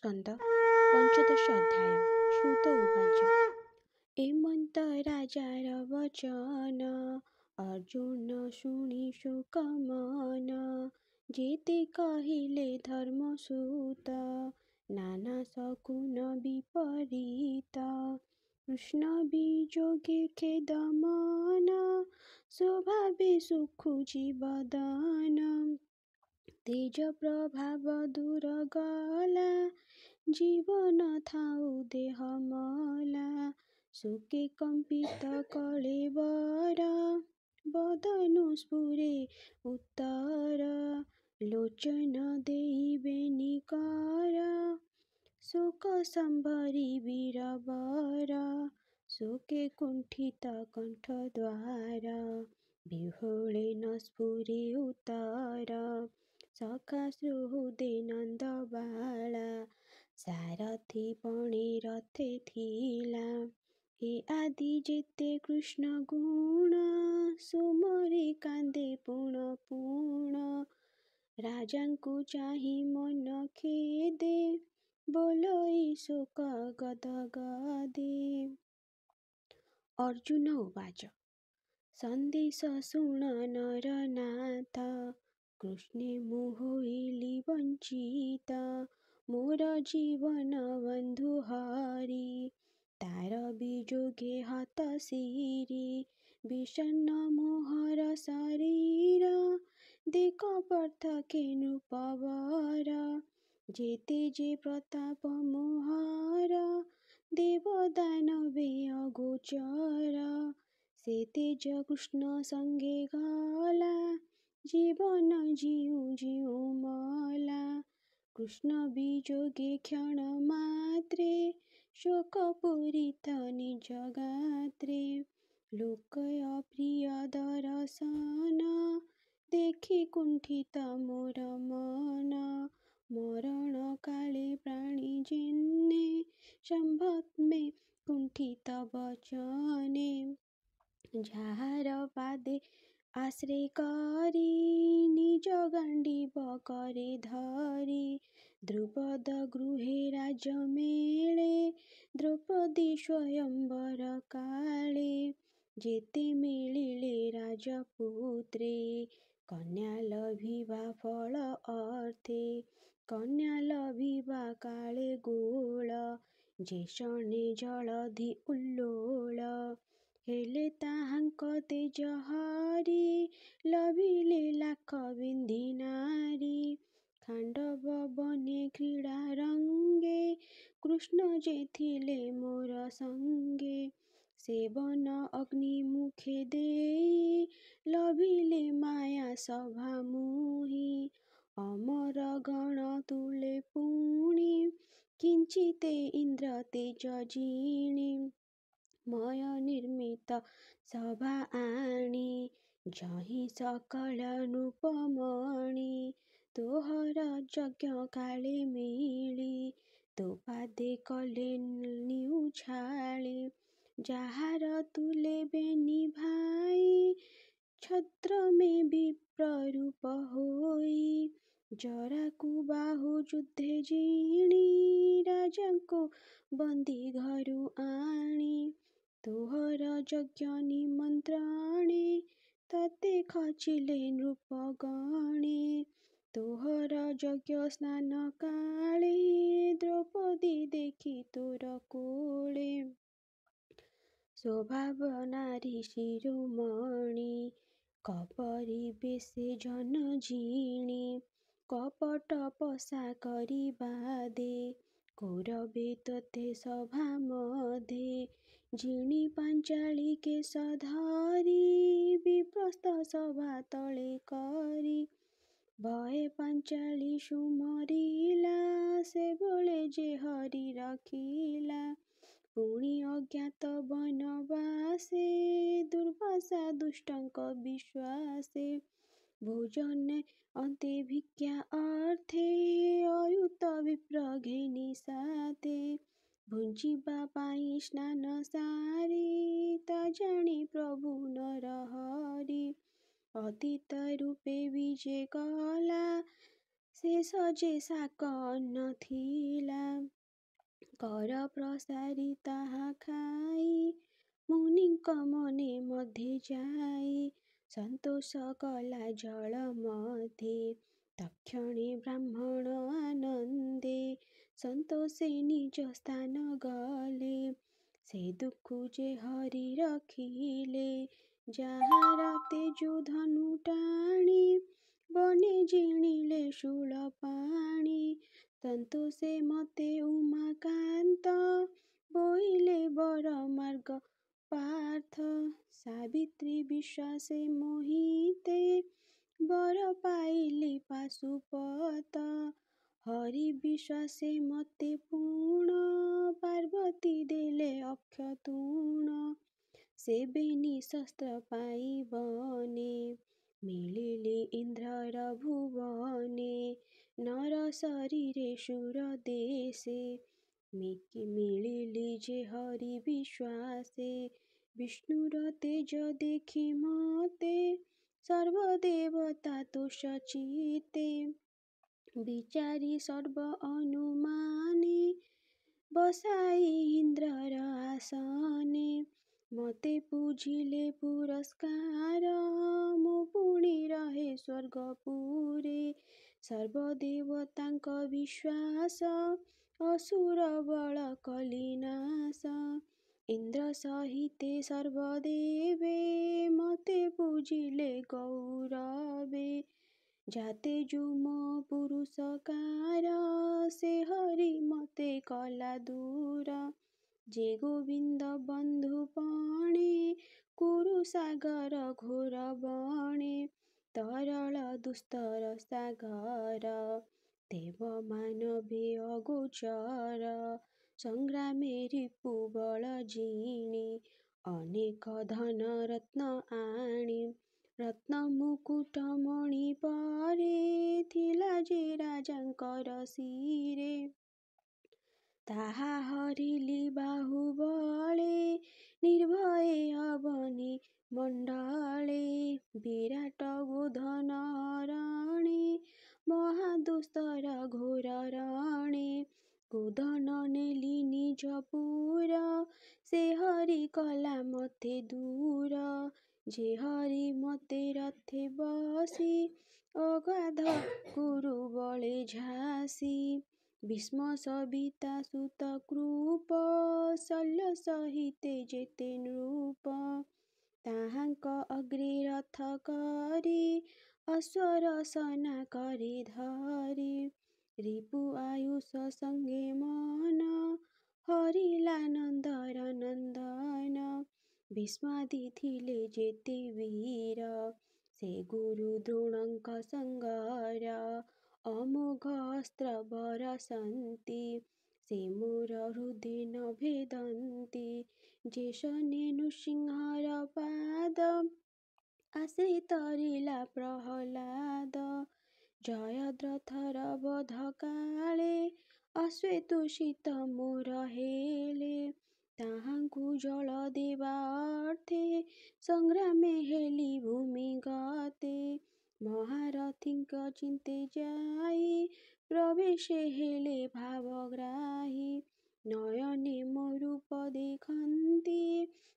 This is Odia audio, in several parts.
ସ୍କନ୍ଦ ପଞ୍ଚଦଶ ଅଧ୍ୟାୟ। ସୁତ ଉବାଚ ଏମନ୍ତ ରାଜାର ବଚନ ଅର୍ଜୁନ ଶୁଣି ଶୋକ ମନ। ଯେତେ କହିଲେ ଧର୍ମସୂତ ନାନା ଶକୁନ ବିପରୀତ। କୃଷ୍ଣ ବିଯୋଗେ ଖେଦ ମନ ସ୍ୱଭାବେ ଶୁଖୁଛି ବଦନ। ତେଜ ପ୍ରଭାବ ଦୂର ଗଲା ଜୀବନ ଥାଉ ଦେହ ମଲା। ଶୋକେ କମ୍ପିତ କଳେବର ବଦନୁ ସ୍ଫୁରେ ଉତ୍ତର। ଲୋଚନ ଦେଇବେନି କର ଶୋକ ସମ୍ଭରି ବୀରବର। ଶୋକେ କୁଣ୍ଠିତ କଣ୍ଠ ଦ୍ୱାର ବିହ୍ୱଳେ ନ ସ୍ଫୁରେ ଉତ୍ତର। ସଖା ସୁହୃଦେ ନନ୍ଦ ବାଳା ସାରଥି ପଣେ ରଥେ ଥିଲା। ଏ ଆଦି ଯେତେ କୃଷ୍ଣ ଗୁଣ ସୁମରେ କାନ୍ଦେ ପୁଣ ପୁଣ। ରାଜାଙ୍କୁ ଚାହିଁ ମନ ଖେଦେ ବୋଲଇ ଶୋକ ଗଦ ଗଦେ। ଅର୍ଜୁନ ଉବାଚ ସନ୍ଦେଶ ଶୁଣ ନରନାଥ କୃଷ୍ଣେ ମୁଁ ହୋଇଲି ବଞ୍ଚିତ। ମୋର ଜୀବନ ବନ୍ଧୁ ହରି ତାର ବିଯୋଗେ ହତ ଶିରି। বিষণ্ଣ ମୋହର ଶରୀର ଦେଖ ପାର୍ଥକେ ନୃପବର। ଯେତେ ଯେ ପ୍ରତାପ ମୋହର ଦେବ ଦାନବେ ଅଗୋଚର। ସେ ତେଜ କୃଷ୍ଣ ସଙ୍ଗେ ଗଲା ଜୀବନ ଜିଉଁ ଜିଉଁ ମଲା। କୃଷ୍ଣ ବିଯୋଗେ କ୍ଷଣ ମାତ୍ରେ ଶୋକ ପୂରିତ ନିଜ ଗାତ୍ରେ। ଲୋକ ଅପ୍ରିୟ ଦରଶନ ଦେଖି କୁଣ୍ଠିତ ମୋର ମନ। ମରଣ କାଳେ ପ୍ରାଣୀ ଯେହ୍ନେ ସମ୍ଭବେ କୁଣ୍ଠିତ ବଚନେ। ଯାହାର ପାଦେ ଆଶ୍ରେ କରି ନିଜ ଗାଣ୍ଡିବ କରେ ଧରି। ଦ୍ରୁପଦ ଗୃହେ ରାଜ ମେଳେ ଦ୍ରୌପଦୀ ସ୍ୱୟଂବର କାଳେ। ଯେତେ ମିଳିଲେ ରାଜପୁତ୍ରେ କନ୍ୟା ଲଭିବା ଫଳ ଅର୍ଥେ। କନ୍ୟା ଲଭିବା କାଳେ ଗୋଳ ଯେ ଶଣେ ଜଳଧି ଉଲ୍ଲୋଳ। ହେଲେ ତାହାଙ୍କ ତେଜ ହରି ଲଭିଲେ ଲାଖ ବିନ୍ଧି ନାରୀ। ଖାଣ୍ଡବ ବନେ କ୍ରୀଡ଼ା ରଙ୍ଗେ କୃଷ୍ଣ ଯେ ଥିଲେ ମୋର ସଙ୍ଗେ। ସେ ବନ ଅଗ୍ନି ମୁଖେ ଦେଇ ଲଭିଲେ ମାୟା ସଭା ମୋହି। ଅମର ଗଣ ତୁଳେ ପୁଣି କିଞ୍ଚିତେ ଇନ୍ଦ୍ର ତେଜ ଜିଣି। ମୟ ନିର୍ମିତ ସଭା ଆଣି ଯହିଁ ସକଳ ନୃପମଣି। ତୋହର ଯଜ୍ଞ କାଳେ ମିଳି ତୋ ପାଦେ କଲେ ନିଉଛାଳି। ଯାହାର ତୁଲେ ବେନି ଭାଇ ଛଦ୍ମେ ବିପ୍ର ରୂପ ହୋଇ। ଜରାକୁ ବାହୁ ଯୁଦ୍ଧେ ଜିଣି ରାଜାଙ୍କୁ ବନ୍ଦୀ ଘରୁ ଆଣି। ତୋହର ଯଜ୍ଞ ନିମନ୍ତ୍ରଣେ ତତେ ଖଚିଲେ ନୃପଗଣେ। ତୋହର ଯଜ୍ଞ ସ୍ନାନ କାଳେ ଦ୍ରୌପଦୀ ଦେଖି ତୋର କୋଳେ। ସ୍ୱଭାବ ନାରୀ ଶିରୋମଣି କପରି ବେଶେ ଜନ ଜିଣି। କପଟ ପଶା କରି ବାଦେ କୌରବେ ତୋତେ ସଭା ମଧ୍ୟେ। ଜିଣି ପାଞ୍ଚାଳି କେଶ ଧରି ବିପ୍ରସ୍ଥ ସଭା ତଳେ କରି। ଭୟେ ପାଞ୍ଚାଳି ସୁମରିଲା ସେବେଳେ ଯେ ହରି ରଖିଲା। ପୁଣି ଅଜ୍ଞାତ ବନବାସେ ଦୁର୍ବାସା ଦୁଷ୍ଟଙ୍କ ବିଶ୍ୱାସେ। ଭୋଜନେ ଅନ୍ତେ ଭିକ୍ଷା ଅର୍ଥେ ଅୟୁତ ବିପ୍ର ଘେନି ସାଥେ। ଭୁଞ୍ଜିବା ପାଇଁ ସ୍ନାନ ସାରି ତା ଜାଣି ପ୍ରଭୁ ନରହରି। ଅତୀତ ରୂପେ ବିଜେ କଲା ଶେଷ ଯେ ଶାକ ନଥିଲା କର ପ୍ରସାରି ତାହା ଖାଇ ମୁନିଙ୍କ ମନେ ମଧ୍ୟେ ଯାଇ ସନ୍ତୋଷ କଲା ଜଳ ମଧ୍ୟେ ତକ୍ଷଣେ ବ୍ରାହ୍ମଣ ଆନନ୍ଦେ ସନ୍ତୋଷେ ନିଜ ସ୍ଥାନ ଗଲେ ସେ ଦୁଃଖୁ ଯେ ହରି ରଖିଲେ ଯାହାର ତେଜୁ ଧନୁ ଟାଣି ବନେ ଜିଣିଲେ ଶୂଳ ପାଣି ସନ୍ତୋଷେ ମତେ ଉମାକାନ୍ତ ବୋଇଲେ ବର ମାର୍ଗ ପାର୍ଥ ସାବିତ୍ରୀ ବିଶ୍ୱାସେ ମୋହିତେ ବର ପାଇଲି ପାଶୁପତ ହରି ବିଶ୍ୱାସେ ମତେ ପୁଣ ପାର୍ବତୀ ଦେଲେ ଅକ୍ଷ ତୃଣ ସେବେନି ଶସ୍ତ୍ର ପାଇବନେ ମିଳିଲି ଇନ୍ଦ୍ରର ଭୁବନେ ନର ଶରୀରେ ଶୂର ଦେଶେ ମିଳିଲି ଯେ ହରି ବିଶ୍ୱାସେ ବିଷ୍ଣୁର ତେଜ ଦେଖି ମତେ ସର୍ବଦେବତା ତୁଷ ଚିତେ ବିଚାରି ସର୍ବ ଅନୁମାନେ ବସାଇ ଇନ୍ଦ୍ରର ଆସନେ ମତେ ପୂଜିଲେ ପୁରସ୍କାର ମୁଁ ପୁଣି ରହେ ସ୍ୱର୍ଗପୁରେ ସର୍ବଦେବତାଙ୍କ ବିଶ୍ୱାସ ଅସୁର ବଳ କଲି ନାଶ ଇନ୍ଦ୍ର ସହିତେ ସର୍ବଦେବେ ମତେ ପୂଜିଲେ ଗୌରବେ ଯାତେ ଯୁମ ପୁରୁଷକାର ସେ ହରି ମତେ କଲା ଦୂର ଯେ ଗୋବିନ୍ଦ ବନ୍ଧୁ ପଣେ କୁରୁ ସାଗର ଘୋର ବଣେ ତରଳ ଦୁସ୍ତର ସାଗର ଦେବ ମାନବେ ଅଗୋଚର ସଂଗ୍ରାମେ ରିପୁ ବଳ ଜିଣି ଅନେକ ଧନ ରତ୍ନ ଆଣି ରତ୍ନ ମୁକୁଟ ମଣି ପରେ ଥିଲା ଯେ ରାଜାଙ୍କର ଶିରେ ତାହା ହରିଲି ବାହୁବଳେ ନିର୍ଭୟେ ଅବନୀ ମଣ୍ଡଳେ ବିରାଟ ଗୋଧନ ହରଣେ ମହାଦୁସ୍ତର ଘୋର ରଣେ ଗୋଧନ ନେଲି ନିଜ ପୁର ସେ ହରି କଲା ମତେ ଦୂର ଯେ ହରି ମତେ ରଥେ ବସି ଅଗାଧ କୁରୁ ବଳେ ଝାସି ଭୀଷ୍ମ ସବିତା ସୁତ କୃପ ଶଲ୍ୟ ସହିତେ ଯେତେ ନୃପ ତାହାଙ୍କ ଅଗ୍ରେ ରଥ କରି ଅଶ୍ୱର ସନା କରି ଧରି ରିପୁ ଆୟୁଷ ସଙ୍ଗେ ମନ ହରିଲା ନନ୍ଦର ନନ୍ଦନ ଭୀଷ୍ମାଦି ଥିଲେ ଯେତେ ବୀର ସେ ଗୁରୁ ଦ୍ରୋଣଙ୍କ ସଙ୍ଗର ଅମୋଘ ଅସ୍ତ୍ର ବରସନ୍ତି ସେ ମୋର ହୃଦେ ନ ଭେଦନ୍ତି ଯେ ଶନେ ନୃସିଂହର ପାଦ ଆସେ ତରିଲା ପ୍ରହ୍ଲାଦ ଜୟଦ୍ରଥର ବଧ କାଳେ ଅଶ୍ୱେତୁଷିତ ମୋର ହେଲେ ତାହାଙ୍କୁ ଜଳ ଦେବା ଅର୍ଥେ ସଂଗ୍ରାମେ ହେଲି ଭୂମି ଗତେ ମହାରଥୀଙ୍କ ଚିନ୍ତେ ଯାଇ ପ୍ରବେଶେ ହେଲେ ଭାବଗ୍ରାହୀ ନୟନେ ମୋ ରୂପ ଦେଖନ୍ତି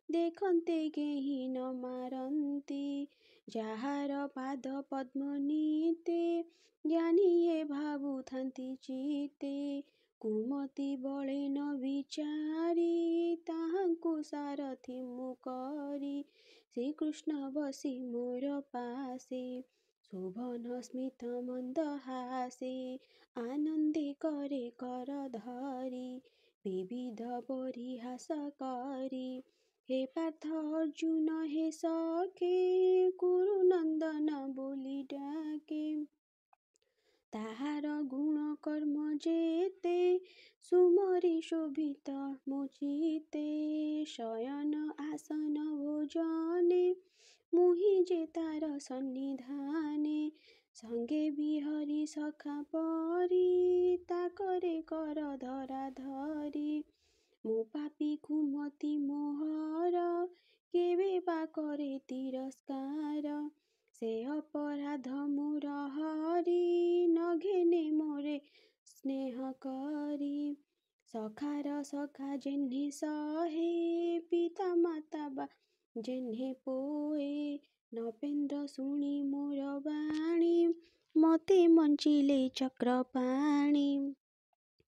ଦେଖନ୍ତେ କେହି ନ ମାରନ୍ତି ଯାହାର ପାଦ ପଦ୍ମ ନୀତେ ଜ୍ଞାନୀଏ ଭାବୁଥାନ୍ତି ଚିତେ କୁମତି ବଳେ ନ ବିଚାରି ତାହାଙ୍କୁ ସାରଥି ମୁଁ କରି ଶ୍ରୀକୃଷ୍ଣ ବସି ମୋର ପାଶେ ଶୋଭନ ସ୍ମିତ ମନ୍ଦହାସେ ଆନନ୍ଦେ କରେ କର ଧରି ବିବିଧ ପରିହାସ କରି ହେ ପାର୍ଥ ଅର୍ଜୁନ ହେ ସଖେ କୁରୁ ନନ୍ଦନ ବୋଲି ଡାକେ ତାହାର ଗୁଣ କର୍ମ ଯେତେ ସୁମରି ଶୋଭିତ ମୋ ଚିତେ ଶୟନ ଆସନ ଭୋଜନେ ମୁହିଁ ଯେ ତାର ସନ୍ନିଧାନେ ସଙ୍ଗେ ବିହରି ସଖା ପରି ତାକରେ କର ଧରା ଧରି ମୋ ପାପି କୁମତି ମୋହର କେବେ ବା କରେ ତିରସ୍କାର ସେ ଅପରାଧ ମୋର ହରି ନ ଘେନେ ମୋରେ ସ୍ନେହ କରି। ସଖାର ସଖା ଯେହ୍ନେ ସହେ ପିତା ମାତା ବା ଯେହ୍ନେ ପୋଏ। ନପେନ୍ଦ୍ର ଶୁଣି ମୋର ବାଣୀ ମତେ ବଞ୍ଚିଲେ ଚକ୍ରପାଣି।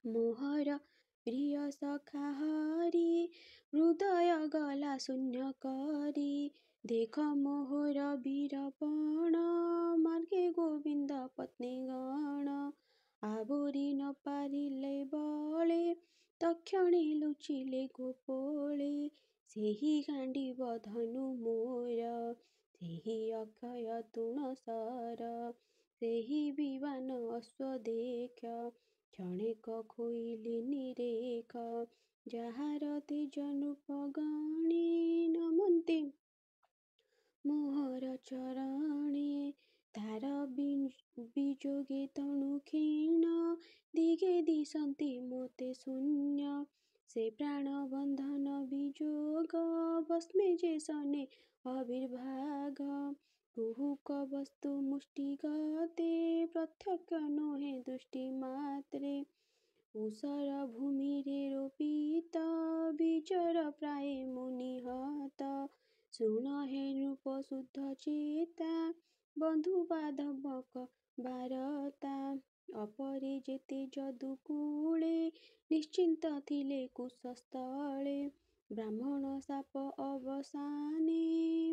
ମୋହର ପ୍ରିୟ ସଖା ହରି ହୃଦୟ ଗଲା ଶୂନ୍ୟ କରି। ଦେଖ ମୋହର ବୀରପଣ ମାର୍ଗେ ଗୋବିନ୍ଦ ପତ୍ନୀଗଣ। ଆବୋରି ନ ପାରିଲେ ବଳେ ତକ୍ଷଣେ ଲୁଚିଲେ ଗୋପଳେ। ସେହି ଗାଣ୍ଡିବ ଧନୁ ମୋର ସେହି ଅକ୍ଷୟ ତୃଣ ଶର। ସେହି ବିମାନ ଅଶ୍ଵ ଦେଖ କ୍ଷଣେକ ଖୋଇଲେ ନିରେଖ। ଯାହାର ତେଜ ନୃପ ଗଣେ ନମନ୍ତି ମୋହର ଚରଣେ। ତାର ବିଯୋଗେ ତନୁ କ୍ଷୀଣ ଦିଗେ ଦିଶନ୍ତି ମୋତେ ଶୂନ୍ୟ। ସେ ପ୍ରାଣ ବନ୍ଧନ ବିଯୋଗ ଭସ୍ମେ ଯେ ସନେ ଆବିର୍ଭାଗ। କୁହୁକ ବସ୍ତୁ ମୁଷ୍ଟିଗତେ ପ୍ରତ୍ୟକ୍ଷ ନୁହେଁ ଦୃଷ୍ଟି ମାତ୍ରେ। ଊଷର ଭୂମିରେ ରୋପିତ ବୀଜର ପ୍ରାୟେ ମୁଁ ନିହତ। ଶୁଣ ହେ ନୃପ ଶୁଦ୍ଧ ଚେତା ବନ୍ଧୁ ବାନ୍ଧବଙ୍କ ବାରତା। ଅପରେ ଯେତେ ଯଦୁକୂଳେ ନିଶ୍ଚିନ୍ତ ଥିଲେ କୁଶସ୍ଥଳେ। ବ୍ରାହ୍ମଣ ଶାପ ଅବସାନେ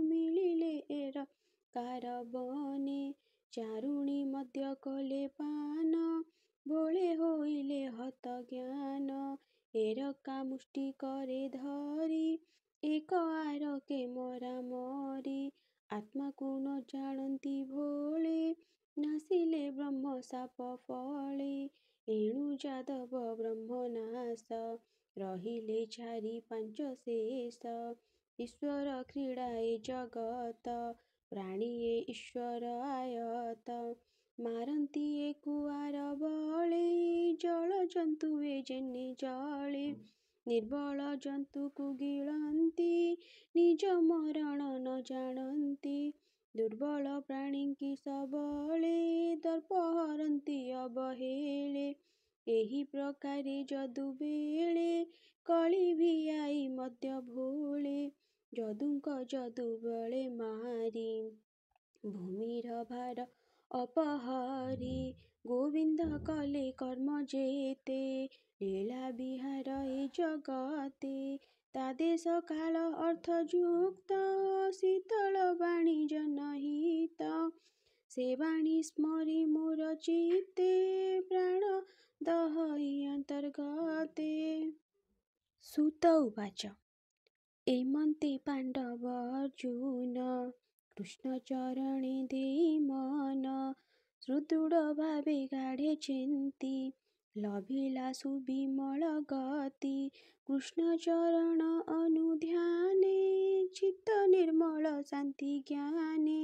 ମିଳିଲେ ଏର କାରବନେ। ଚାରୁଣୀ ମଦ୍ୟ କଲେ ପାନ ଭୋଳେ ହୋଇଲେ ହତ ଜ୍ଞାନ। ଏରକା ମୁଷ୍ଟି କରେ ଧରି ଏକ ଆରକେ ମରାମରି। ଆତ୍ମାକୁ ନ ଜାଣନ୍ତି ଭୋଳେ ନାସିଲେ ବ୍ରହ୍ମ ଶାପ ଫଳେ। ଏଣୁ ଯାଦବ ବ୍ରହ୍ମନାଶ ରହିଲେ ଚାରି ପାଞ୍ଚ ଶେଷ। ଈଶ୍ୱର କ୍ରୀଡ଼ା ଏ ଜଗତ ପ୍ରାଣୀ ଏ ଈଶ୍ୱର ଆୟତ। ମାରନ୍ତି ଏ କୁଆର ବଳେ ଜଳ ଜନ୍ତୁ ଏ ଯେହ୍ନେ ଜଳେ। ନିର୍ବଳ ଜନ୍ତୁକୁ ଗିଳନ୍ତି ନିଜ ମରଣ ନ ଜାଣନ୍ତି। ଦୁର୍ବଳ ପ୍ରାଣୀଙ୍କି ସବଳେ ଦର୍ପ ହରନ୍ତି ଅବହେଳେ। ଏହି ପ୍ରକାରେ ଯଦୁବେଳେ କଳି ଭିଆଇ ମଦ୍ୟ ଭୋଳେ। ଯଦୁଙ୍କ ଯଦୁ ବଳେ ମାରି ଭୂମିର ଭାର ଅପହରି। ଗୋବିନ୍ଦ କଲେ କର୍ମ ଯେତେ ଲୀଳା ବିହାର ଏ ଜଗତେ। ତା ଦେଶ କାଳ ଅର୍ଥ ଯୁକ୍ତ ଶୀତଳ ବାଣୀ ଜନହିତ। ସେ ବାଣୀ ସ୍ମରି ମୋର ଚିତ୍ତେ ପ୍ରାଣ ଦହଇ ଅନ୍ତର୍ଗତେ। ସୁତ ଉବାଚ ଏମନ୍ତି ପାଣ୍ଡବ ଅର୍ଜୁନ କୃଷ୍ଣ ଚରଣେ ଦେଇ ମନ। ସୁଦୃଢ଼ ଭାବେ ଗାଢ଼େ ଚେନ୍ତି ଲଭିଲା ସୁବିମଳ ଗତି। କୃଷ୍ଣ ଚରଣ ଅନୁଧ୍ୟାନେ ଚିତ୍ତ ନିର୍ମଳ ଶାନ୍ତି ଜ୍ଞାନେ।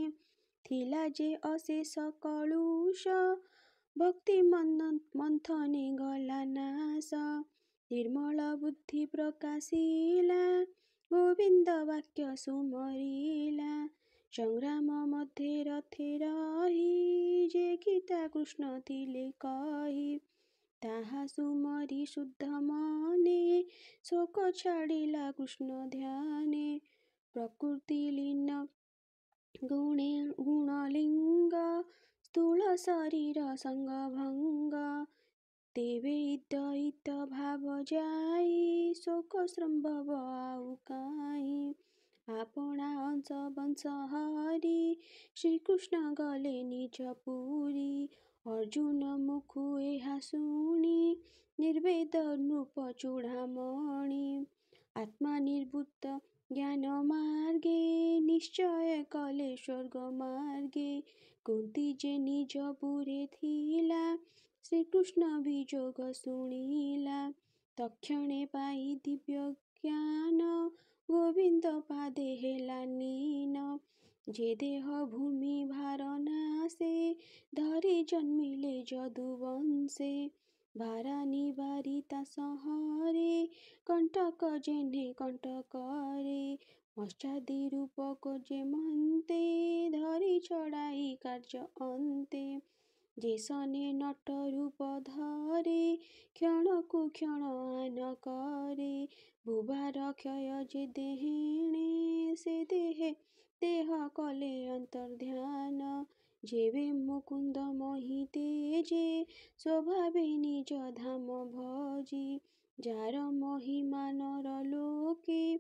ଥିଲା ଯେ ଅଶେଷ କଳୁଷ ଭକ୍ତି ମନ୍ଥନେ ଗଲା ନାଶ। ନିର୍ମଳ ବୁଦ୍ଧି ପ୍ରକାଶିଲା ଗୋବିନ୍ଦ ବାକ୍ୟ ସୁମରିଲା। ସଂଗ୍ରାମ ମଧ୍ୟେ ରଥେ ରହି ଯେ ଗୀତା କୃଷ୍ଣ ଥିଲେ କହି। ତାହା ସୁମରି ଶୁଦ୍ଧ ମନେ ଶୋକ ଛାଡ଼ିଲା କୃଷ୍ଣ ଧ୍ୟାନେ। ପ୍ରକୃତି ଲୀନ ଗୁଣଲିଙ୍ଗ ସ୍ଥୂଳ ଶରୀର ସଙ୍ଗ ଭଙ୍ଗ। ତେବେ ଇତ ଇତ ଭାବ ଯାଇ ଶୋକ ସମ୍ଭବ ଆଉ କାହିଁ। ଆପଣା ଅଂଶ ବଂଶ ହରି ଶ୍ରୀକୃଷ୍ଣ ଗଲେ ନିଜ ପୁରୀ। ଅର୍ଜୁନ ମୁଖୁ ଏହା ଶୁଣି ନିର୍ବେଦ ନୃପ ଚୂଡ଼ାମଣି। ଆତ୍ମା ନିବୃତ୍ତ ଜ୍ଞାନ ମାର୍ଗେ ନିଶ୍ଚୟ କଲେ ସ୍ୱର୍ଗ ମାର୍ଗେ। କୁନ୍ତି ଯେ ନିଜ ପୁରେ ଥିଲା ଶ୍ରୀକୃଷ୍ଣ ବିଯୋଗ ଶୁଣିଲା। ତକ୍ଷଣେ ପାଇ ଦିବ୍ୟ ଜ୍ଞାନ ଗୋବିନ୍ଦ ପାଦେ ହେଲା ଲୀନ। ଯେ ଦେହ ଭୂମି ଭାର ନାଶେ ଧରି ଜନ୍ମିଲେ ଯଦୁବଂଶେ। ଭାରା ନିବାରି ତା ସଂହରେ କଣ୍ଟକ ଯେହ୍ନେ କଣ୍ଟକରେ। ମତ୍ସ୍ୟାଦି ରୂପ ଯେ ମନ୍ତେ ଧରି ଛଡ଼ା କାର୍ଯ୍ୟ ଅନ୍ତେ। ଯେ ସନେ ନଟ ରୂପ ଧରେ କ୍ଷଣକୁ କ୍ଷଣ ଆନ କରେ। ଭୂଭାର କ୍ଷୟ ଯେ ଦେହେଣେ ସେ ଦେହ କଲେ ଅନ୍ତର୍ଧ୍ୟାନ। ଯେବେ ମୁକୁନ୍ଦ ମୋହିତେ ଯେ ସ୍ୱଭାବେ ନିଜ ଧାମ ଭଜି। ଯାର ମହିମା ନର ଲୋକେ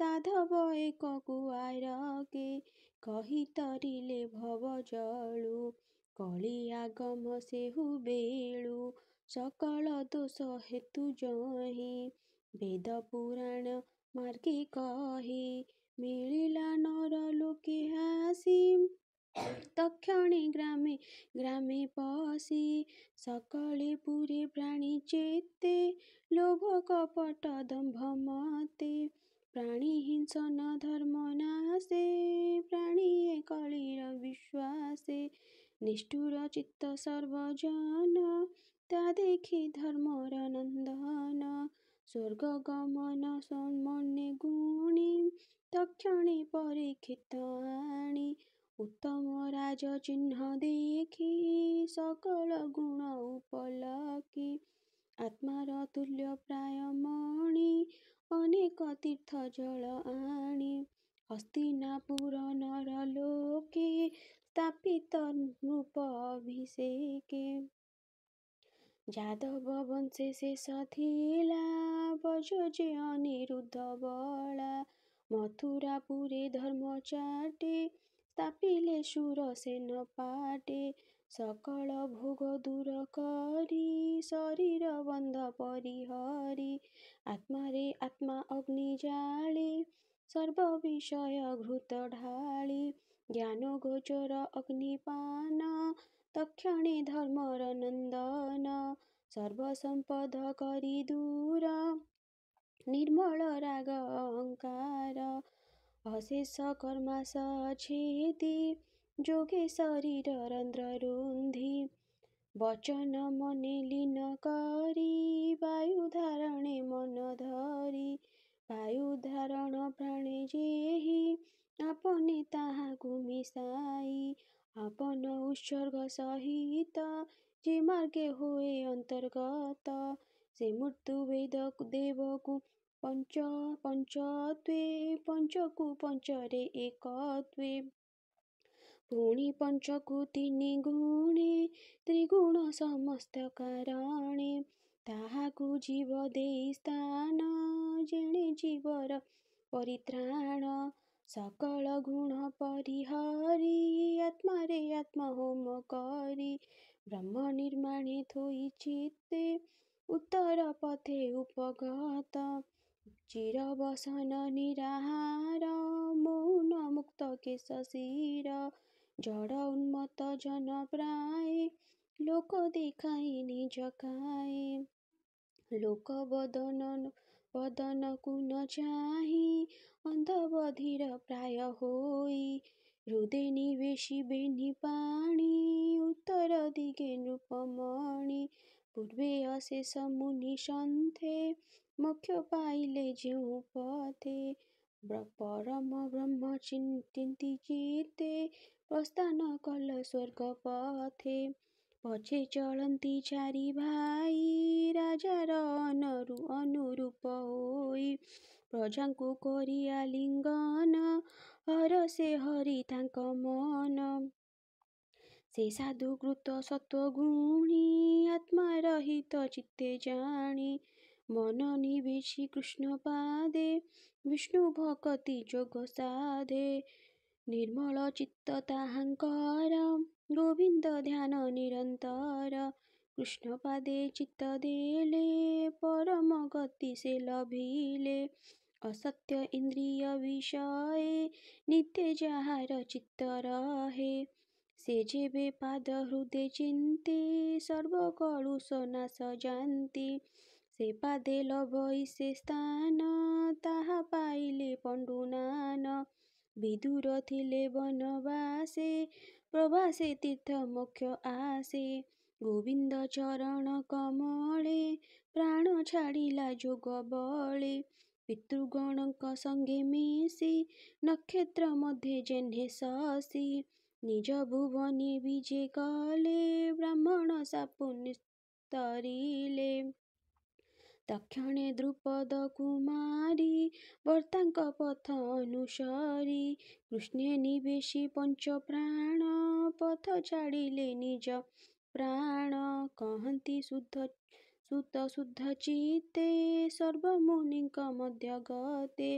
ସାଧବ ଏକ କୁଆରକେ। କହି ତରିଲେ ଭବ ଜଳୁ କଳି ଆଗମ ସେହୁ ବେଳୁ। ସକଳ ଦୋଷ ହେତୁ ଯହିଁ ବେଦ ପୁରାଣ ମାର୍ଗେ କହି। ମିଳିଲା ନର ଲୋକେ ଆସି ତକ୍ଷଣେ ଗ୍ରାମେ ଗ୍ରାମେ ପଶି। ସକଳେ ପୁରେ ପ୍ରାଣୀ ଚେତେ ଲୋଭ କପଟ ଦମ୍ଭ ମତେ। ପ୍ରାଣୀ ହିଂସନ ଧର୍ମ ନାଶେ ପ୍ରାଣୀଏ କଳିର ବିଶ୍ୱାସେ। ନିଷ୍ଠୁର ଚିତ୍ତ ସର୍ବଜନ ତା ଦେଖି ଧର୍ମର ନନ୍ଦନ। ସ୍ୱର୍ଗ ଗମନ ମନେ ଗୁଣି ତକ୍ଷଣେ ପରେ କ୍ଷେତ ଆଣି। ଉତ୍ତମ ରାଜ ଚିହ୍ନ ଦେଖି ସକଳ ଗୁଣ ଉପଲକି। ଆତ୍ମାର ତୁଲ୍ୟ ପ୍ରାୟ ମଣି ଅନେକ ତୀର୍ଥ ଜଳ ଆଣି। ହସ୍ତିନାପୁର ନର ଲୋକେ ସ୍ଥାପିତ ନୃପ ଅଭିଷେକେ। ଯାଦବ ବଂଶେ ଶେଷ ଥିଲା ବଜ ଯେ ଅନିରୁଦ୍ଧ ବଳା। ମଥୁରାପୁରେ ଧର୍ମ ଚାଟେ ସ୍ଥାପିଲେ ଶୂରସେନ ପାଟେ। ସକଳ ଭୋଗ ଦୂର କରି ଶରୀର ବନ୍ଧ ପରିହରି। ଆତ୍ମାରେ ଆତ୍ମା ଅଗ୍ନି ଜାଳି ସର୍ବ ବିଷୟ ଘୃତ ଢାଳି। ଜ୍ଞାନ ଗୋଚର ଅଗ୍ନିପାନ ତକ୍ଷଣେ ଧର୍ମର ନନ୍ଦନ। ସର୍ବ ସମ୍ପଦ କରି ଦୂର ନିର୍ମଳ ରାଗ ଅହଙ୍କାର। ଅଶେଷ କର୍ମାଶ ଛେଦି ଯୋଗେ ଶରୀର ରନ୍ଧ୍ର ରୁନ୍ଧି। ବଚନ ମନେ ଲୀନ କରି ବାୟୁ ଧାରଣେ ମନ ଧରି। ବାୟୁ ଧାରଣ ପ୍ରାଣେ ଯେହି ଆପନେ ତାହାକୁ ମିଶାଇ। ଆପନ ଉତ୍ସର୍ଗ ସହିତ ଯେ ମାର୍ଗେ ହୁଏ ଅନ୍ତର୍ଗତ। ସେ ମୃତ୍ୟୁ ବେଦ ଦେବକୁ ପଞ୍ଚତ୍ୱେ ପଞ୍ଚକୁ ପଞ୍ଚରେ ଏକତ୍ୱେ। ପୁଣି ପଞ୍ଚକୁ ତିନି ଗୁଣେ ତ୍ରିଗୁଣ ସମସ୍ତ କାରଣେ। ତାହାକୁ ଜୀବ ଦେଇ ସ୍ଥାନ ଯେଣେ ଜୀବର ପରିତ୍ରାଣ। ସକଳ ଗୁଣ ପରିହରି ଆତ୍ମାରେ ଆତ୍ମ ହୋମ କରି। ବ୍ରହ୍ମ ନିର୍ମାଣେ ଥୋଇ ଚିତ୍ତେ ଉତ୍ତର ପଥେ ଉପଗତ। ଚିରବସନ ନିରାହାର ମୌନ ମୁକ୍ତ କେଶ ଶିର। ଜଡ଼ ଉନ୍ମତ୍ତ ଜନ ପ୍ରାୟେ ଲୋକ ଦେଖାଇ ନିଜ କାୟେ। ଲୋକ ବଦନକୁ ନ ଚାହିଁ ଅନ୍ଧ ବଧିର ପ୍ରାୟ ହୋଇ। ହୃଦେ ନିବେଶି ବେନି ପାଣି ଉତ୍ତର ଦିଗେ ନୃପମଣି। ପୂର୍ବେ ଅଶେଷ ମୁନି ସନ୍ଥେ ମୋକ୍ଷ ପାଇଲେ ଯେଉଁ ପଥେ। ପରମ ବ୍ରହ୍ମ ଚିନ୍ତି ଚିତ୍ତେ ପ୍ରସ୍ଥାନ କଲ ସ୍ୱର୍ଗ ପଥେ। ପଛେ ଚଳନ୍ତି ଚାରି ଭାଇ ରାଜାର ଅନୁରୂପ ହୋଇ। ପ୍ରଜାଙ୍କୁ କରି ଆଲିଙ୍ଗନ ହରଷେ ହରି ତାଙ୍କ ମନ। ସେ ସାଧୁ କୃତ ସତ୍ୱଗୁଣୀ ଆତ୍ମାର ହିତ ଚିତ୍ତେ ଜାଣି। ମନ ନିବେଶି କୃଷ୍ଣ ପାଦେ ବିଷ୍ଣୁ ଭକତି ଯୋଗ ସାଧେ। ନିର୍ମଳ ଚିତ୍ତ ତାହାଙ୍କର ଗୋବିନ୍ଦ ଧ୍ୟାନ ନିରନ୍ତର। କୃଷ୍ଣ ପାଦେ ଚିତ୍ତ ଦେଲେ ପରମ ଗତି ସେ ଲଭିଲେ। ଅସତ୍ୟ ଇନ୍ଦ୍ରିୟ ବିଷये ନିତ୍ୟ ଯାହାର ଚିତ୍ତ ରହେ। ସେ ଯେବେ ପାଦ ହୃଦେ ଚିନ୍ତେ ସର୍ବ କଳୁଷ ନାଶ ଜାନ୍ତି। ସେ ପାଦେ ଲଭଇ ସେ ସ୍ଥାନ ତାହା ପାଇଲେ ପଣ୍ଡୁନାନ। ବିଦୁର ଥିଲେ ବନବାସେ ପ୍ରଭାସେ ତୀର୍ଥ ମୋକ୍ଷ ଆସେ। ଗୋବିନ୍ଦ ଚରଣ କମଳେ ପ୍ରାଣ ଛାଡ଼ିଲା ଯୋଗ ବଳେ। ପିତୃଗଣଙ୍କ ସଙ୍ଗେ ମିଶି ନକ୍ଷତ୍ର ମଧ୍ୟେ ଯେହ୍ନେ ଶଶି। ନିଜ ଭୁବନେ ବିଜେ କଲେ ବ୍ରାହ୍ମଣ ସାପ ନିସ୍ତରିଲେ। ତକ୍ଷଣେ ଦ୍ରୁପଦ କୁମାରୀ ବର୍ତ୍ତାଙ୍କ ପଥ ଅନୁସରି କୃଷ୍ଣେ ନିବେଶି ପଞ୍ଚ ପ୍ରାଣ ପଥ ଛାଡ଼ିଲେ ନିଜ ପ୍ରାଣ। କହନ୍ତି ସୁତ ଶୁଦ୍ଧ ଚିତ୍ତେ ସର୍ବମୁନିଙ୍କ ମଧ୍ୟ ଗତେ।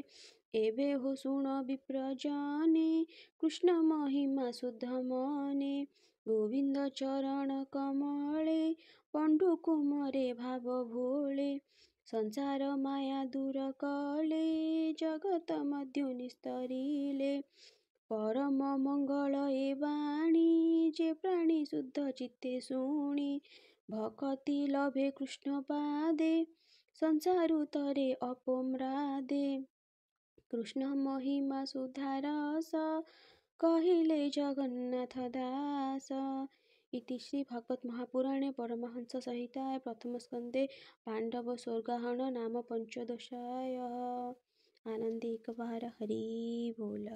ଏବେ ହୋ ଶୁଣ ବିପ୍ରଜନେ କୃଷ୍ଣ ମହିମା ଶୁଦ୍ଧ ମନେ। ଗୋବିନ୍ଦ ଚରଣ କମଳେ ପଣ୍ଡୁ କୁମରେ ଭାବ ଭୋଳେ। ସଂସାର ମାୟା ଦୂର କଲେ ଜଗତ ମଧ୍ୟ ନିସ୍ତରିଲେ। ପରମ ମଙ୍ଗଳ ଏ ବାଣୀ ଯେ ପ୍ରାଣୀ ଶୁଦ୍ଧ ଚିତ୍ତେ ଶୁଣି। ଭକତି ଲଭେ କୃଷ୍ଣ ପାଦେ ସଂସାରୁ ତରେ ଅପମ୍ରାଦେ। କୃଷ୍ଣ ମହିମା ସୁଧାରସ କହିଲେ ଜଗନ୍ନାଥ ଦାସ। ଇତି ଶ୍ରୀ ଭାଗବତ ମହାପୁରାଣେ ପରମହଂସ ସଂହିତାଏ ପ୍ରଥମ ସ୍କନ୍ଧେ ପାଣ୍ଡବ ସ୍ୱର୍ଗାରୋହଣ ନାମ ପଞ୍ଚଦଶାୟଃ। आनंदी एक बार हरि बोल।